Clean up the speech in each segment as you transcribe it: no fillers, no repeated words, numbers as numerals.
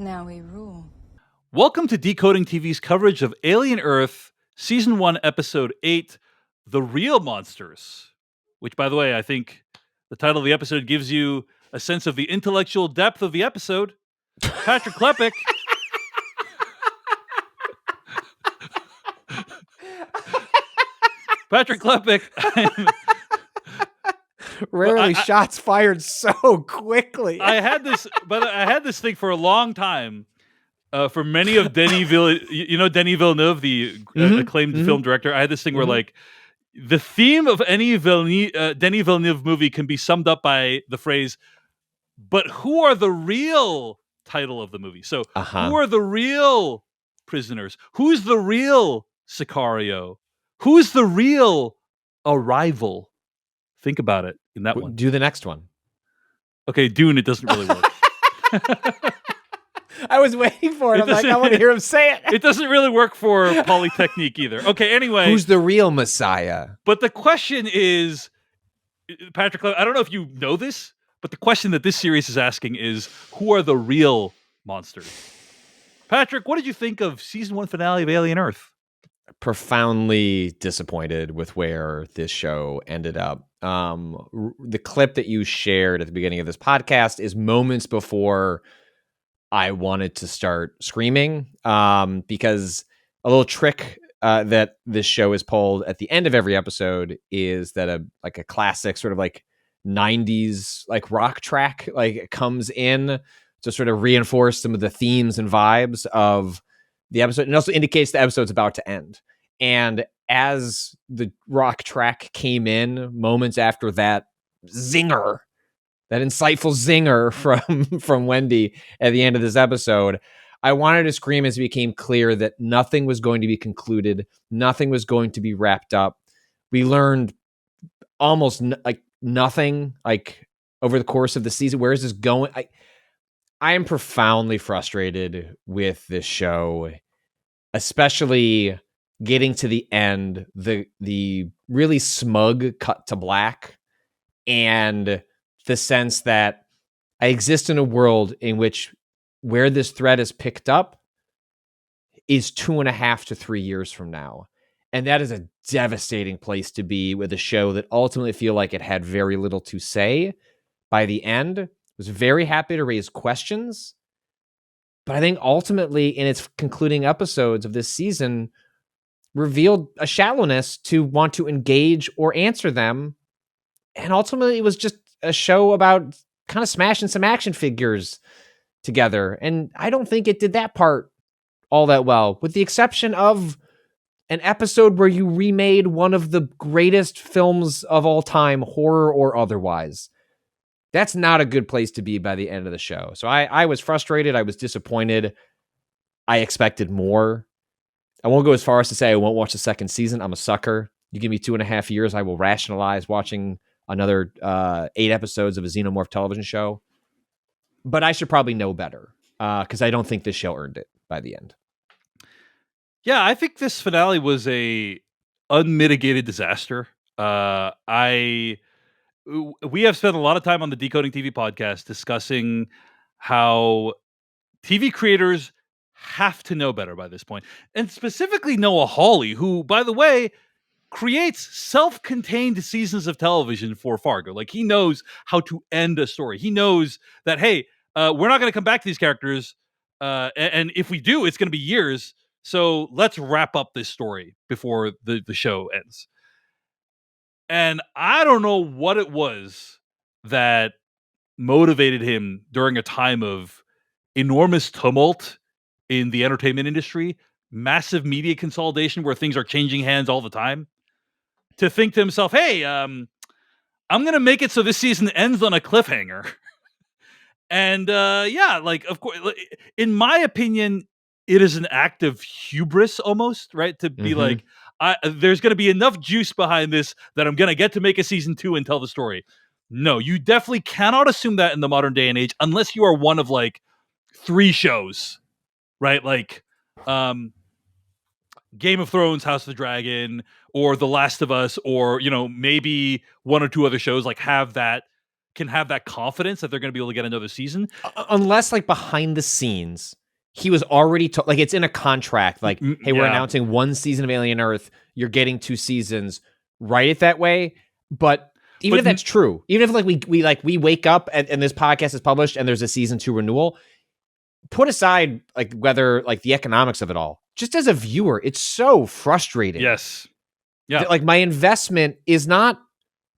Now we rule. Welcome to Decoding TV's coverage of Alien Earth, Season 1, Episode 8, The Real Monsters. Which, by the way, I think the title of the episode gives you a sense of the intellectual depth of the episode. Patrick Klepek. Patrick Klepek. Rarely shots fired so quickly. I had this thing for a long time. For many of Denis Villeneuve, Denis Villeneuve, the acclaimed film director, I had this thing where like the theme of any Denis Villeneuve movie can be summed up by the phrase, but who are the real title of the movie? So who are the real prisoners? Who's the real Sicario? Who's the real Arrival? Think about it in that one. Do the next one. Okay, Dune, it doesn't really work. I was waiting for it. I'm like, I want to hear him say it. It doesn't really work for Polytechnique either. Okay, anyway. Who's the real Messiah? But the question is, Patrick, I don't know if you know this, but the question that this series is asking is, who are the real monsters? Patrick, what did you think of Season 1 finale of Alien Earth? Profoundly disappointed with where this show ended up. The clip that you shared at the beginning of this podcast is moments before I wanted to start screaming, because a little trick that this show is pulled at the end of every episode is that a classic sort of like 90s like rock track like comes in to sort of reinforce some of the themes and vibes of the episode, and also indicates the episode's about to end. And as the rock track came in moments after that zinger, that insightful zinger from Wendy at the end of this episode, I wanted to scream as it became clear that nothing was going to be concluded. Nothing was going to be wrapped up. We learned almost nothing like over the course of the season. Where is this going? I am profoundly frustrated with this show, especially getting to the end, the really smug cut to black, and the sense that I exist in a world in which where this thread is picked up is 2.5 to 3 years from now. And that is a devastating place to be with a show that ultimately feel like it had very little to say by the end. I was very happy to raise questions, but I think ultimately in its concluding episodes of this season revealed a shallowness to want to engage or answer them. And ultimately it was just a show about kind of smashing some action figures together. And I don't think it did that part all that well, with the exception of an episode where you remade one of the greatest films of all time, horror or otherwise. That's not a good place to be by the end of the show. So I was frustrated. I was disappointed. I expected more. I won't go as far as to say I won't watch the second season. I'm a sucker. You give me 2.5 years, I will rationalize watching another 8 episodes of a Xenomorph television show. But I should probably know better, because I don't think this show earned it by the end. Yeah, I think this finale was a unmitigated disaster. We have spent a lot of time on the Decoding TV podcast discussing how TV creators have to know better by this point. And specifically Noah Hawley, who, by the way, creates self-contained seasons of television for Fargo. Like, he knows how to end a story. He knows that, hey, we're not going to come back to these characters. And if we do, it's going to be years. So let's wrap up this story before the show ends. And I don't know what it was that motivated him during a time of enormous tumult in the entertainment industry, massive media consolidation where things are changing hands all the time, to think to himself, hey, I'm going to make it so this season ends on a cliffhanger. And yeah, like, of course, in my opinion, it is an act of hubris almost, right? To be like, there's going to be enough juice behind this that I'm going to get to make a season 2 and tell the story. No, you definitely cannot assume that in the modern day and age, unless you are one of like 3 shows, right? Like Game of Thrones, House of the Dragon, or The Last of Us, or, maybe 1 or 2 other shows like have that can have that confidence that they're going to be able to get another season. Unless, like, behind the scenes, he was already like, it's in a contract. Like, hey, we're announcing 1 season of Alien Earth. You're getting 2 seasons. Write it that way. But even if that's true, even if, like, we wake up and this podcast is published and there's a season 2 renewal, put aside, like, whether, like, the economics of it all, just as a viewer, it's so frustrating. Yes. Yeah. That, like, my investment is not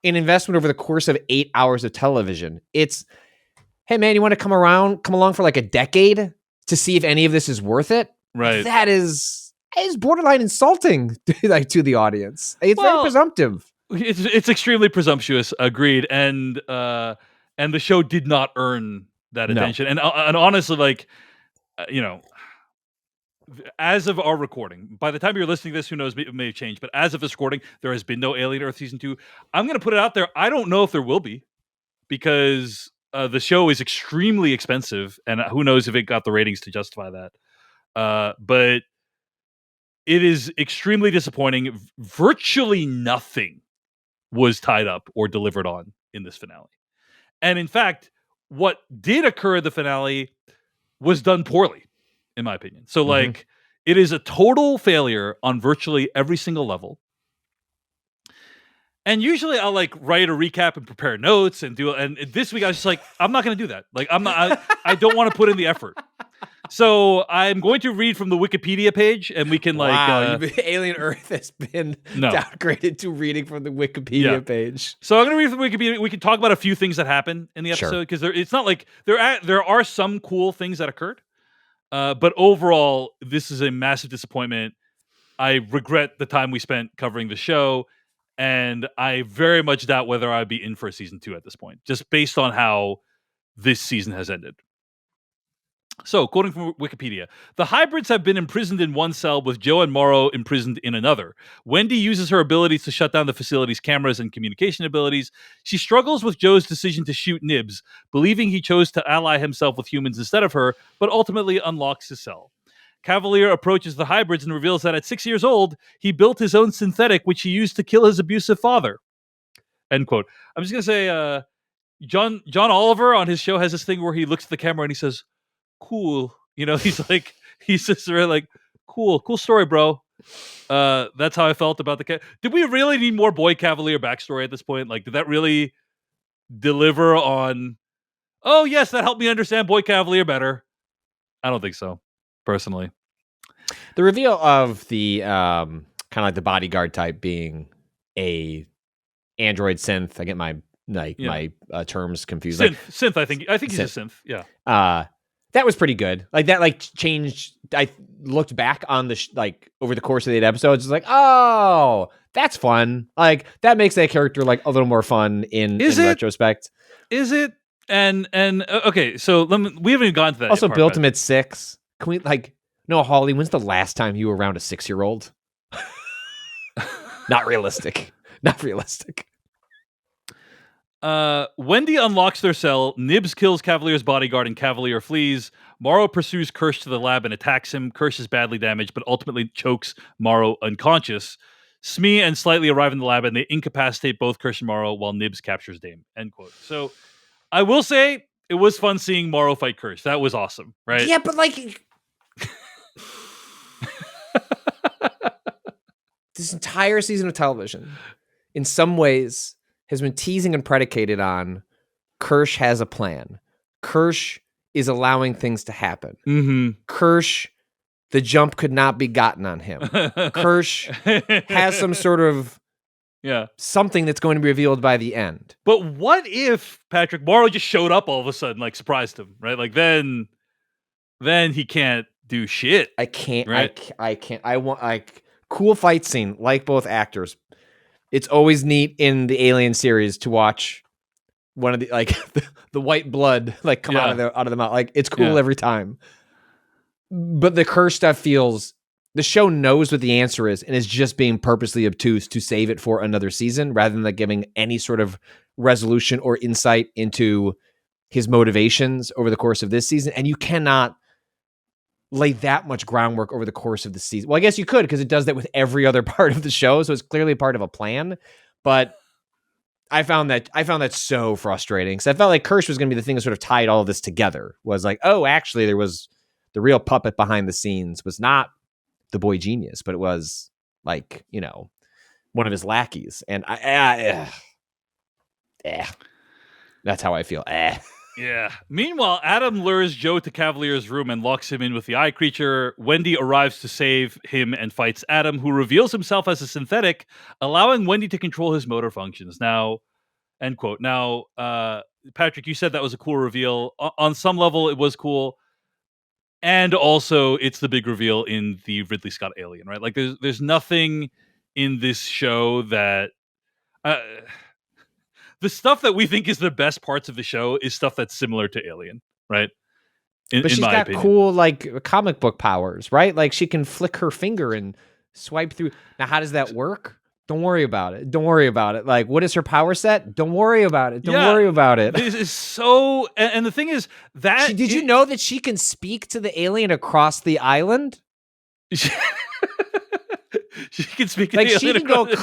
an investment over the course of 8 hours of television. It's, hey man, you want to come along for like a decade to see if any of this is worth it? Right. That is borderline insulting like to the audience. It's very presumptive. It's extremely presumptuous. Agreed. And the show did not earn that attention. And honestly, like, as of our recording, by the time you're listening to this, who knows, it may have changed, but as of this recording, there has been no Alien Earth Season 2. I'm going to put it out there. I don't know if there will be, because the show is extremely expensive, and who knows if it got the ratings to justify that. But it is extremely disappointing. Virtually nothing was tied up or delivered on in this finale. And in fact, what did occur at the finale was done poorly, in my opinion. So, like, it is a total failure on virtually every single level. And usually I'll, like, write a recap and prepare notes and this week I was just like, I'm not going to do that. Like, I don't want to put in the effort. So I'm going to read from the Wikipedia page, and we can, like, Alien Earth has been downgraded to reading from the Wikipedia page. So I'm going to read from the Wikipedia. We can talk about a few things that happen in the episode, because it's not like there are some cool things that occurred. But overall, this is a massive disappointment. I regret the time we spent covering the show, and I very much doubt whether I'd be in for a season 2 at this point, just based on how this season has ended. So, quoting from Wikipedia, the hybrids have been imprisoned in one cell with Joe and Morrow imprisoned in another. Wendy uses her abilities to shut down the facility's cameras and communication abilities. She struggles with Joe's decision to shoot Nibs, believing he chose to ally himself with humans instead of her, but ultimately unlocks his cell. Cavalier approaches the hybrids and reveals that at 6 years old, he built his own synthetic, which he used to kill his abusive father. End quote. I'm just going to say, John Oliver on his show has this thing where he looks at the camera and he says, cool. He's just really like, cool story, bro. That's how I felt about the Did we really need more Boy Cavalier backstory at this point? Like, did that really deliver on, oh yes, that helped me understand Boy Cavalier better? I don't think so, personally. The reveal of the kind of like the bodyguard type being a android synth. I get my terms confused. Synth. I think he's a synth. Yeah. That was pretty good. Like, that, like, changed. I looked back on the over the course of the 8 episodes. It's like, oh, that's fun. Like, that makes that character, like, a little more fun in retrospect. Is it? And okay, so we haven't even gone to that. Also, built him at 6. Can we, like, no, Hawley, when's the last time you were around a 6-year-old? Not realistic. Not realistic. Wendy unlocks their cell. Nibs kills Cavalier's bodyguard and Cavalier flees. Morrow pursues Kirsch to the lab and attacks him. Kirsch is badly damaged, but ultimately chokes Morrow unconscious. Smee and Slightly arrive in the lab and they incapacitate both Kirsch and Morrow while Nibs captures Dame. End quote. So I will say it was fun seeing Morrow fight Kirsch. That was awesome, right? Yeah, but like this entire season of television, in some ways, has been teasing and predicated on Kirsch has a plan. Kirsch is allowing things to happen. Mm-hmm. Kirsch, the jump could not be gotten on him. Kirsch has some sort of something that's going to be revealed by the end. But what if Patrick Morrow just showed up all of a sudden, like surprised him, right? Like then he can't do shit. I can't. Right? I can't. I want like cool fight scene, like both actors. It's always neat in the Alien series to watch one of the like the white blood like come out of the mouth. Like, it's cool every time. But the Kirsch stuff feels, the show knows what the answer is and is just being purposely obtuse to save it for another season rather than like giving any sort of resolution or insight into his motivations over the course of this season. And you cannot lay that much groundwork over the course of the season. Well, I guess you could, because it does that with every other part of the show. So it's clearly part of a plan, but I found that so frustrating because I felt like Kirsch was going to be the thing that sort of tied all of this together. Was like, oh, actually, there was the real puppet behind the scenes was not the boy genius, but it was like, one of his lackeys. And that's how I feel. Yeah. Meanwhile, Adam lures Joe to Cavalier's room and locks him in with the eye creature. Wendy arrives to save him and fights Adam, who reveals himself as a synthetic, allowing Wendy to control his motor functions. Now, end quote. Now, Patrick, you said that was a cool reveal. On some level, it was cool. And also, it's the big reveal in the Ridley Scott Alien, right? Like, there's nothing in this show that... the stuff that we think is the best parts of the show is stuff that's similar to Alien, right? But she's got cool, like, comic book powers, right? Like, she can flick her finger and swipe through. Now, how does that work? Don't worry about it. Don't worry about it. Like, what is her power set? Don't worry about it. Don't worry about it. This is so... And the thing is that... Did you know that she can speak to the alien across the island? She can speak to like, the she alien. Can go...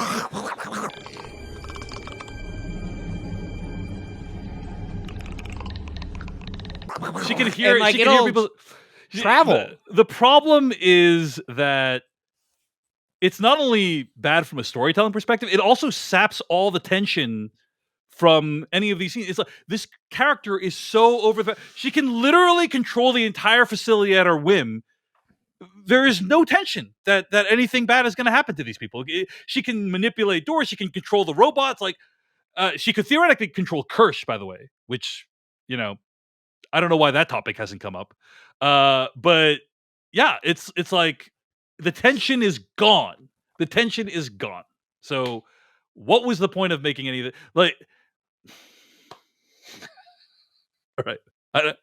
She can hear, and, like, she can hear people travel. The problem is that it's not only bad from a storytelling perspective, it also saps all the tension from any of these scenes. It's like, this character is so over the... She can literally control the entire facility at her whim. There is no tension that anything bad is going to happen to these people. She can manipulate doors. She can control the robots. Like, she could theoretically control Kirsch, by the way, which, I don't know why that topic hasn't come up. But yeah, it's like the tension is gone. The tension is gone. So what was the point of making any of it? Like, all right. I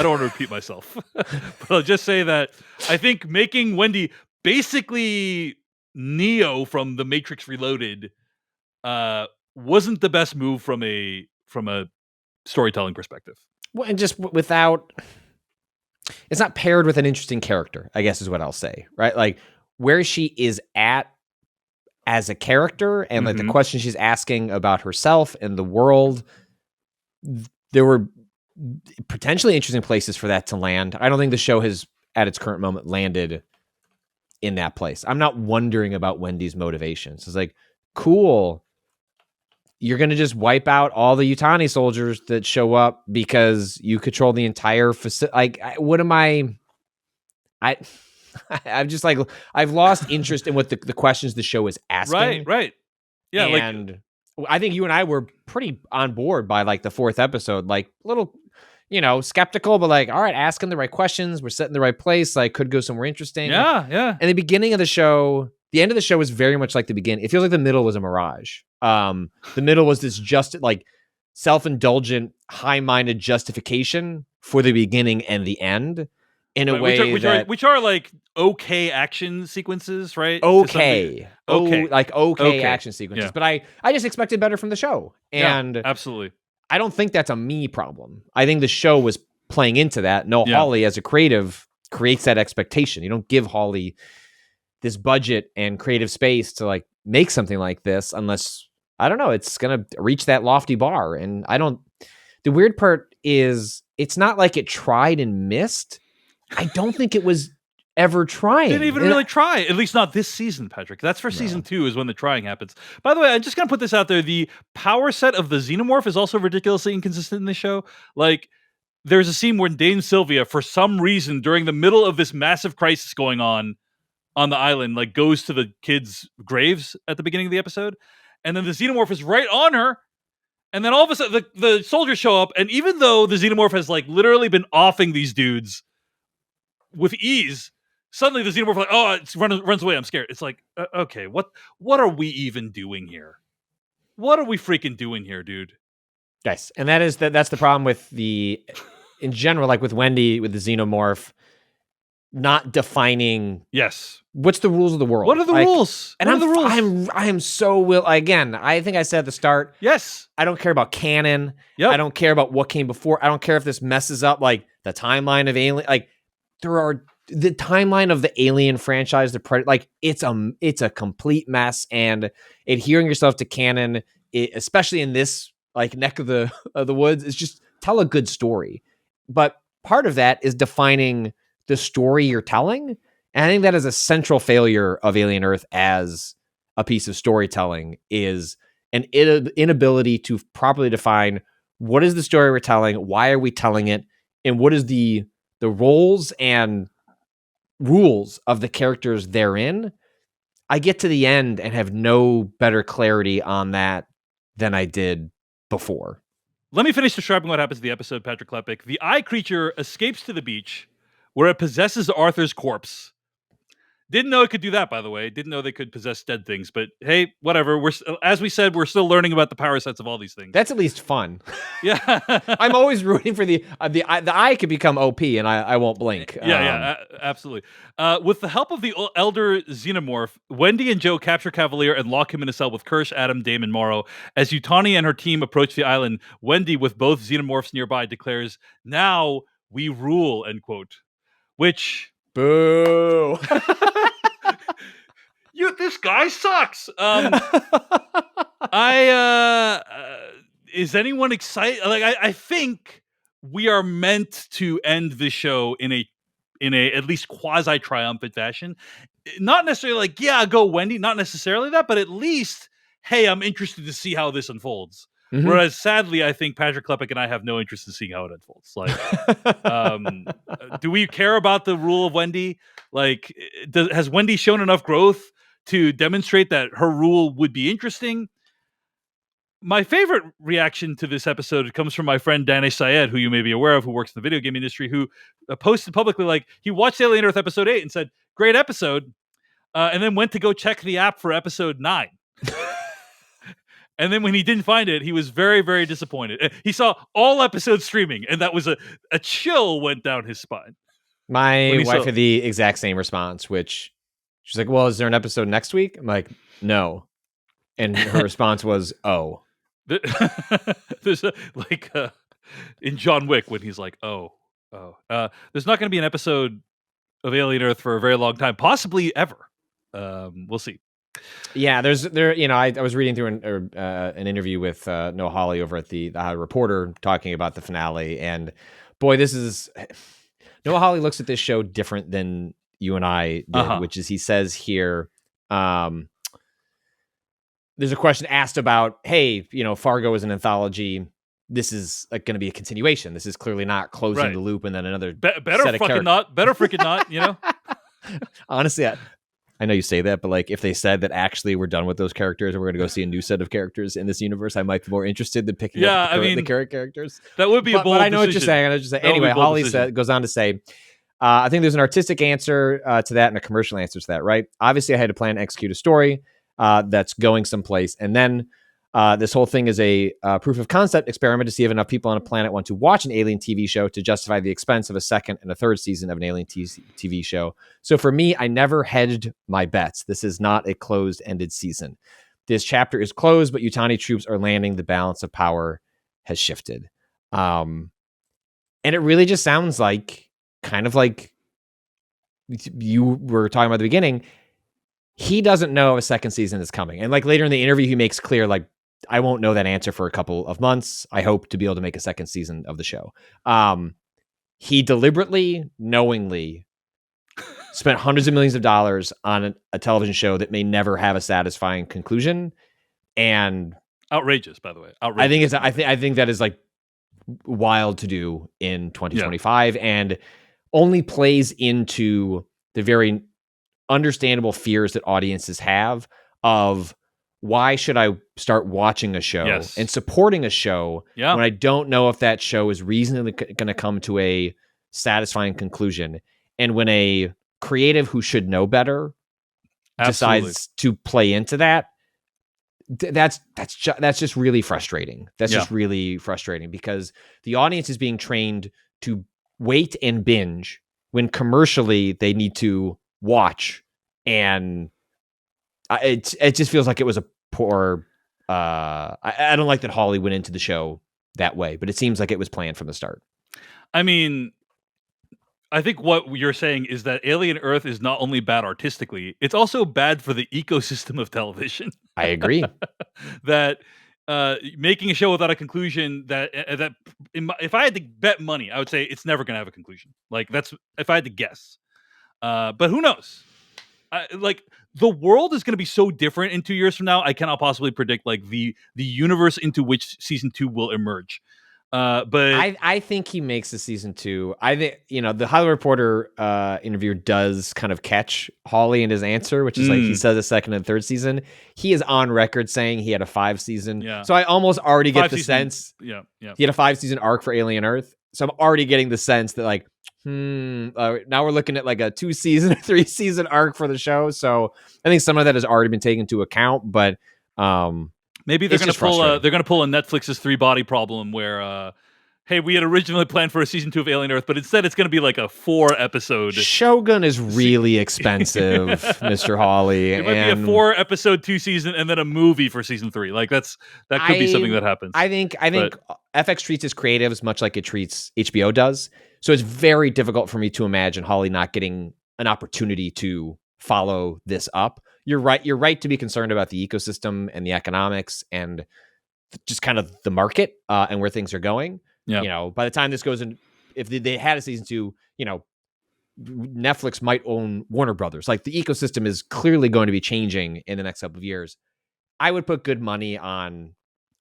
don't want to repeat myself, but I'll just say that I think making Wendy basically Neo from The Matrix Reloaded wasn't the best move from a storytelling perspective. Well, and just without, it's not paired with an interesting character, I guess is what I'll say, right? Like, where she is at as a character and like the questions she's asking about herself and the world, there were potentially interesting places for that to land. I don't think the show has, at its current moment, landed in that place. I'm not wondering about Wendy's motivations. It's like, cool, you're going to just wipe out all the Yutani soldiers that show up because you control the entire facility. Like, what am I'm just like, I've lost interest in what the questions the show is asking. Right. Yeah. And I think you and I were pretty on board by like the fourth episode, like a little, skeptical, but like, all right, asking the right questions. We're set in the right place. Like, could go somewhere interesting. Yeah. And the beginning of the show, the end of the show was very much like the beginning. It feels like the middle was a mirage. The middle was this just like self-indulgent, high-minded justification for the beginning and the end in a way which are like okay action sequences, right? Okay. Action sequences. Yeah. But I just expected better from the show. And absolutely. I don't think that's a me problem. I think the show was playing into that. No, Hawley as a creative creates that expectation. You don't give Hawley this budget and creative space to like make something like this unless, I don't know, it's going to reach that lofty bar. And the weird part is it's not like it tried and missed. I don't think it was ever trying. Didn't even really try, at least not this season, Patrick. That's for season 2 is when the trying happens. By the way, I'm just going to put this out there. The power set of the Xenomorph is also ridiculously inconsistent in this show. Like, there's a scene where Dane Sylvia, for some reason, during the middle of this massive crisis going on the island, like goes to the kids' graves at the beginning of the episode. And then the Xenomorph is right on her. And then all of a sudden the soldiers show up. And even though the Xenomorph has like literally been offing these dudes with ease, suddenly the Xenomorph like, oh, it runs away. I'm scared. It's like, okay, what are we even doing here? What are we freaking doing here, dude? Yes. And that's the problem with in general, like with Wendy, with the Xenomorph, not defining what's the rules of the world. What are the rules? And I am so again, I think I said at the start, I don't care about canon. I don't care about what came before. I don't care if this messes up like the timeline of Alien. Like, there are the timeline of the Alien franchise, the Predator, like it's a complete mess, and adhering yourself to canon especially in this like neck of the woods, is just tell a good story. But part of that is defining the story you're telling. And I think that is a central failure of Alien Earth as a piece of storytelling, is an inability to properly define what is the story we're telling, why are we telling it, and what is the roles and rules of the characters therein. I get to the end and have no better clarity on that than I did before. Let me finish describing what happens in the episode, Patrick Klepek. The eye creature escapes to the beach where it possesses Arthur's corpse. Didn't know it could do that, by the way. Didn't know they could possess dead things. But hey, whatever. As we said, we're still learning about the power sets of all these things. That's at least fun. Yeah. I'm always rooting for the eye could become OP and I won't blink. Absolutely. With the help of the elder xenomorph, Wendy and Joe capture Cavalier and lock him in a cell with Kirsch, Adam, Dame, and Morrow. As Yutani and her team approach the island, Wendy, with both xenomorphs nearby, declares, "Now we rule," end quote. Which... Boo. This guy sucks. Is anyone excited? Like, I think we are meant to end the show in a at least quasi triumphant fashion. Not necessarily like, yeah, go Wendy. Not necessarily that, but at least, hey, I'm interested to see how this unfolds. Mm-hmm. Whereas, sadly, I think Patrick Klepek and I have no interest in seeing how it unfolds. Like, do we care about the rule of Wendy? Like, has Wendy shown enough growth to demonstrate that her rule would be interesting? My favorite reaction to this episode comes from my friend Danish Syed, who you may be aware of, who works in the video game industry, who posted publicly, like, he watched Alien Earth episode 8 and said, great episode, and then went to go check the app for episode 9. And then when he didn't find it, he was very, very disappointed. He saw all episodes streaming, and that was a chill went down his spine. My wife had the exact same response, which she's like, well, is there an episode next week? I'm like, no. And her response was, oh. There's in John Wick when he's like, oh. There's not going to be an episode of Alien Earth for a very long time, possibly ever. We'll see. Yeah, I was reading through an interview with Noah Hawley over at the Reporter talking about the finale, and boy, Noah Hawley looks at this show different than you and I did, which is, he says here, there's a question asked about, hey, Fargo is an anthology. This is going to be a continuation. This is clearly not closing the loop and then another better freaking not. Honestly, I know you say that, but like, if they said that actually we're done with those characters and we're going to go see a new set of characters in this universe, I might be more interested than picking up the current characters. That would be a bold But I know decision. what you're saying. Anyway, Hawley goes on to say, I think there's an artistic answer to that and a commercial answer to that, right? Obviously, I had to plan and execute a story that's going someplace. And then this whole thing is a proof of concept experiment to see if enough people on a planet want to watch an Alien TV show to justify the expense of a second and a third season of an Alien TV show. So for me, I never hedged my bets. This is not a closed-ended season. This chapter is closed, but Yutani troops are landing. The balance of power has shifted. And it really just sounds like, kind of like you were talking about at the beginning, he doesn't know if a second season is coming. And like later in the interview, he makes clear, like, I won't know that answer for a couple of months. I hope to be able to make a second season of the show. He deliberately, knowingly spent hundreds of millions of dollars on a television show that may never have a satisfying conclusion. And outrageous, by the way. Outrageous. I think that is like wild to do in 2025 and only plays into the very understandable fears that audiences have of, why should I start watching a show and supporting a show when I don't know if that show is reasonably going to come to a satisfying conclusion? And when a creative who should know better decides to play into that, that's just really frustrating. That's just really frustrating, because the audience is being trained to wait and binge when commercially they need to watch, and it just feels like it was a poor. I don't like that Hawley went into the show that way, but it seems like it was planned from the start. I mean, I think what you're saying is that Alien Earth is not only bad artistically, it's also bad for the ecosystem of television. I agree. That making a show without a conclusion that if I had to bet money, I would say it's never going to have a conclusion. Like that's if I had to guess. But who knows? Like the world is going to be so different in 2 years from now. I cannot possibly predict like the universe into which season 2 will emerge. But I think he makes the season 2. I think, the Hollywood Reporter interview does kind of catch Hawley in his answer, which is like he says a second and third season. He is on record saying he had a 5 season. Yeah. So I almost already get the sense. Yeah. He had a 5 season arc for Alien Earth. So I'm already getting the sense that like, now we're looking at like a 2 season, 3 season arc for the show. So I think some of that has already been taken into account, but maybe they're going to pull a Netflix's 3 Body Problem where hey, we had originally planned for a season 2 of Alien Earth, but instead it's going to be like a 4 episode. Shogun is really expensive, Mr. Hawley. It might be a 4 episode 2 season and then a movie for season 3. Like that could be something that happens. I think FX treats its creatives much like it treats HBO does. So it's very difficult for me to imagine Hawley not getting an opportunity to follow this up. You're right. You're right to be concerned about the ecosystem and the economics and just kind of the market and where things are going. Yeah. By the time this goes in, if they had a season 2, Netflix might own Warner Brothers. Like the ecosystem is clearly going to be changing in the next couple of years. I would put good money on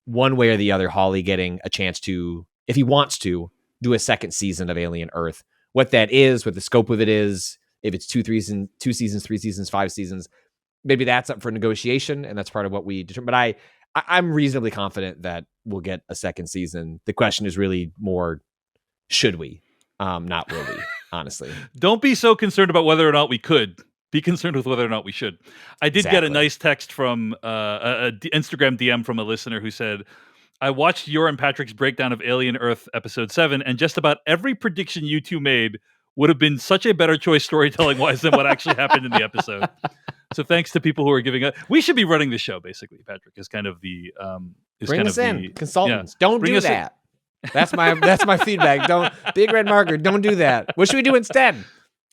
one way or the other, Hawley getting a chance to, if he wants to, do a second season of Alien Earth. What that is, what the scope of it is, if it's 2 seasons, 3 seasons, 5 seasons, maybe that's up for negotiation, and that's part of what we determine. But I'm reasonably confident that we'll get a second season. The question is really more, should we? Not will we, honestly. Don't be so concerned about whether or not we could. Be concerned with whether or not we should. I did get a nice text from a Instagram DM from a listener who said, I watched your and Patrick's breakdown of Alien Earth episode 7, and just about every prediction you two made would have been such a better choice storytelling-wise than what actually happened in the episode. So thanks to people who are giving us. We should be running the show, basically, Patrick, is kind of the... Bring us in, consultants. Yeah. Don't do that. That's my feedback. Don't, Big Red Marker, don't do that. What should we do instead?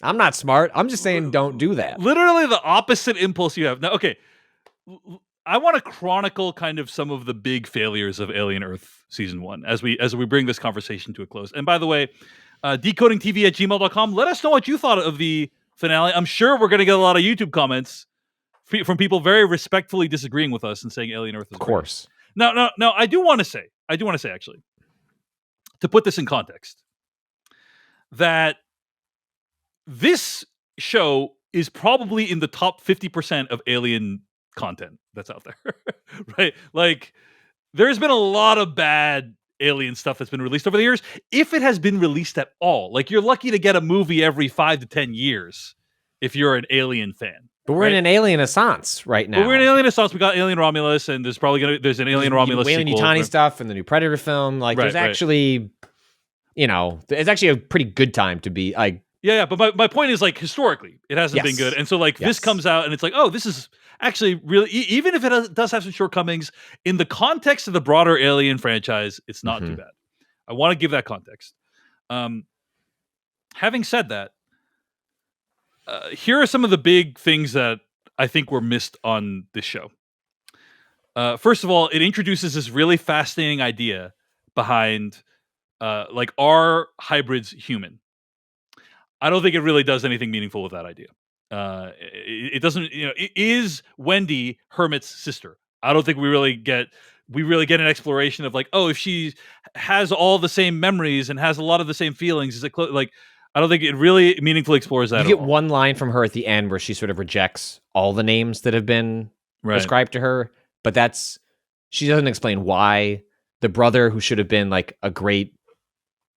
I'm not smart. I'm just saying don't do that. Literally the opposite impulse you have. Now, okay, I want to chronicle kind of some of the big failures of Alien Earth Season 1 as we bring this conversation to a close. And by the way, decodingtv@gmail.com, let us know what you thought of the finale. I'm sure we're going to get a lot of YouTube comments from people very respectfully disagreeing with us and saying Alien Earth is of course. Great. No, I do want to say actually, to put this in context, that this show is probably in the top 50% of Alien content that's out there, right? Like, there's been a lot of bad Alien stuff that's been released over the years. If it has been released at all, like, you're lucky to get a movie every 5 to 10 years if you're an Alien fan. But we're in an Alien Assance right now. But we're in Alien Assance. We got Alien Romulus, and there's an Alien Romulus Alien sequel. Yutani stuff and the new Predator film. Like, there's actually, it's actually a pretty good time to be like. Yeah. But my point is, like, historically, it hasn't been good. And so, like, this comes out, and it's like, oh, this is actually really, even if it does have some shortcomings, in the context of the broader Alien franchise, it's not too bad. I want to give that context. Having said that, here are some of the big things that I think were missed on this show. First of all, it introduces this really fascinating idea behind, like, are hybrids human? I don't think it really does anything meaningful with that idea. It doesn't, is Wendy Hermit's sister? I don't think we really get an exploration of, like, oh, if she has all the same memories and has a lot of the same feelings, is it like, I don't think it really meaningfully explores that. You get one line from her at the end where she sort of rejects all the names that have been ascribed to her, but she doesn't explain why. The brother, who should have been like a great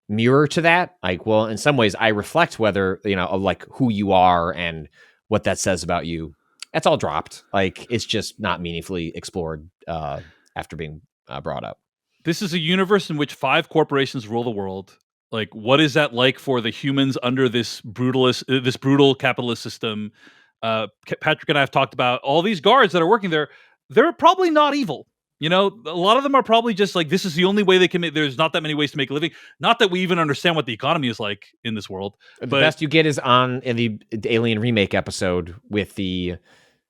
mirror to that, like, well, in some ways I reflect whether, like, who you are and what that says about you. That's all dropped. Like, it's just not meaningfully explored after being brought up. This is a universe in which 5 corporations rule the world. Like, what is that like for the humans under this brutal capitalist system? Patrick and I have talked about all these guards that are working there. They're probably not evil. A lot of them are probably just like, this is the only way they can make. There's not that many ways to make a living. Not that we even understand what the economy is like in this world. The best you get is in the Alien remake episode with the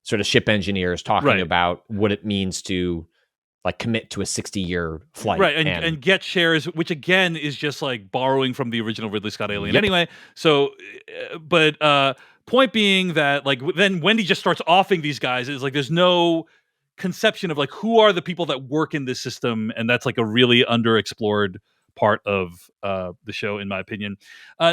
sort of ship engineers talking about what it means to like commit to a 60-year flight. Right, and get shares, which again is just like borrowing from the original Ridley Scott Alien. Yep. Anyway, so, but point being that like then Wendy just starts offing these guys. It's like there's no conception of like who are the people that work in this system, and that's like a really underexplored part of the show, in my opinion.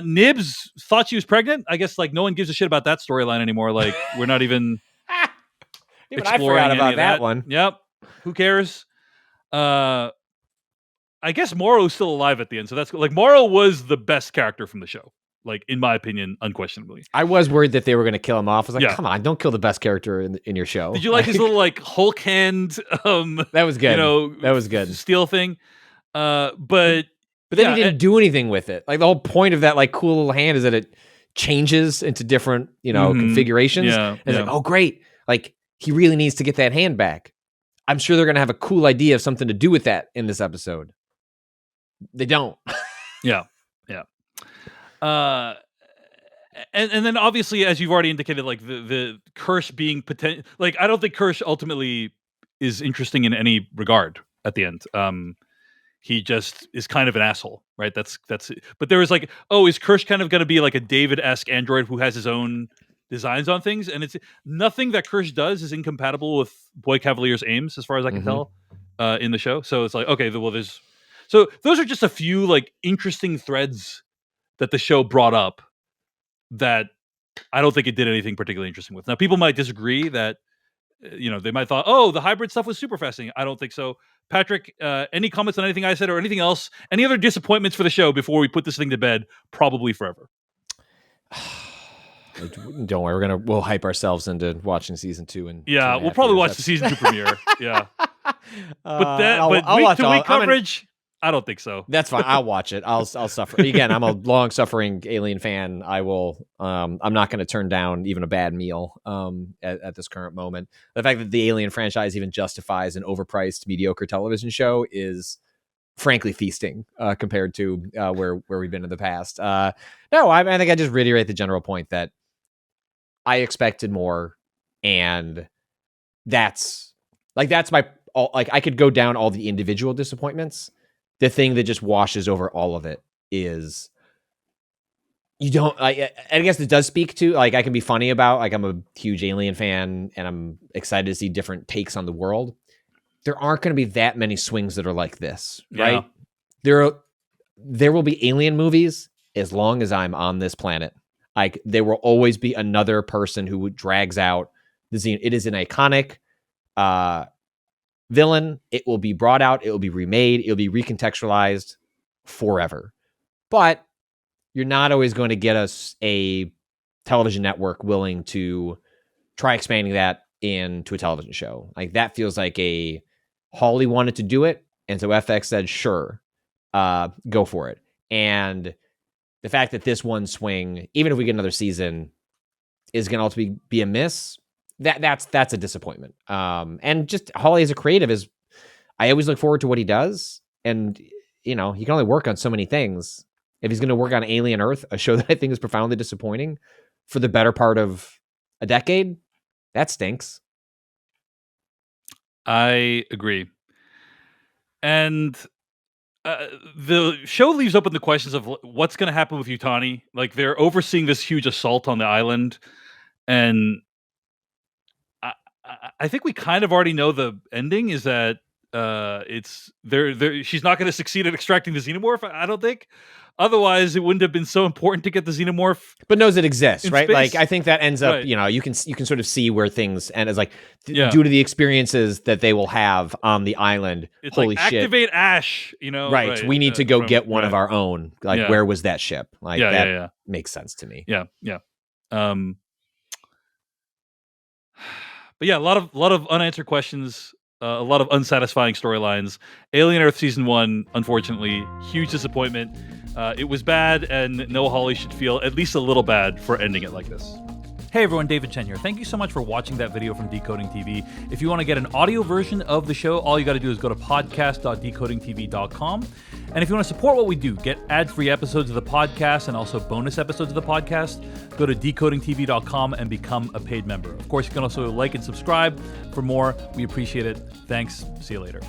Nibs thought she was pregnant. I guess like no one gives a shit about that storyline anymore. Like we're not even I forgot about that one. Yep. Who cares? I guess Morrow's still alive at the end, so that's like Morrow was the best character from the show, like in my opinion, unquestionably. I was worried that they were going to kill him off. I was like, Yeah. come on, don't kill the best character in your show. Did you like his little like Hulk hand? That was good. You know, that was good. Steel thing. But then yeah, he didn't do anything with it. Like the whole point of that like cool little hand is that it changes into different configurations. Yeah, and it's like, oh great, like he really needs to get that hand back. I'm sure they're going to have a cool idea of something to do with that in this episode. They don't. Yeah. And then obviously, as you've already indicated, like the Kirsch being potential, like I don't think Kirsch ultimately is interesting in any regard at the end. He just is kind of an asshole, right? That's it. But there was like, oh, is Kirsch kind of going to be like a David-esque android who has his own designs on things? And it's nothing that Kirsch does is incompatible with Boy Cavalier's aims, as far as I can tell, in the show. So it's like, okay, well, so those are just a few like interesting threads that the show brought up that I don't think it did anything particularly interesting with. Now, people might disagree that, they might thought, oh, the hybrid stuff was super fascinating. I don't think so. Patrick, any comments on anything I said or anything else? Any other disappointments for the show before we put this thing to bed? Probably forever. Don't worry, we'll hype ourselves into watching season 2. And we'll probably watch the season 2 premiere. Yeah, I'll week to week coverage. I don't think so. That's fine. I'll watch it. I'll suffer. Again, I'm a long-suffering Alien fan. I will. I'm not going to turn down even a bad meal at this current moment. The fact that the Alien franchise even justifies an overpriced, mediocre television show is frankly feasting compared to where we've been in the past. No, I think I just reiterate the general point that I expected more, and that's my like I could go down all the individual disappointments. The thing that just washes over all of it is you don't. I guess it does speak to like I can be funny about like I'm a huge Alien fan and I'm excited to see different takes on the world. There aren't going to be that many swings that are like this, right? There will be Alien movies as long as I'm on this planet. Like there will always be another person who drags out the Xenomorph. It is an iconic villain. It will be brought out. It will be remade. It will be recontextualized forever. But you're not always going to get us a television network willing to try expanding that into a television show. Like that feels like a Hawley wanted to do it, and so FX said, "Sure, go for it." And the fact that this one swing, even if we get another season, is going to ultimately be a miss. That's a disappointment. And just Hawley as a creative is, I always look forward to what he does. And, he can only work on so many things. If he's going to work on Alien Earth, a show that I think is profoundly disappointing for the better part of a decade, that stinks. I agree. And the show leaves open the questions of what's going to happen with Yutani. Like they're overseeing this huge assault on the island, and I think we kind of already know the ending is that it's she's not going to succeed at extracting the xenomorph. I don't think. Otherwise, it wouldn't have been so important to get the xenomorph. But knows it exists, right? Space. Like I think that ends up, right. You can sort of see where things end as like due to the experiences that they will have on the island. It's holy like, shit! Activate Ash, Right. We need to go get one of our own. Like where was that ship? Like that makes sense to me. Yeah. But yeah, a lot of unanswered questions, a lot of unsatisfying storylines. Alien Earth Season 1, unfortunately, huge disappointment. It was bad, and Noah Hawley should feel at least a little bad for ending it like this. Hey everyone, David Chen here. Thank you so much for watching that video from Decoding TV. If you want to get an audio version of the show, all you got to do is go to podcast.decodingtv.com. And if you want to support what we do, get ad-free episodes of the podcast and also bonus episodes of the podcast, go to decodingtv.com and become a paid member. Of course, you can also like and subscribe for more. We appreciate it. Thanks. See you later.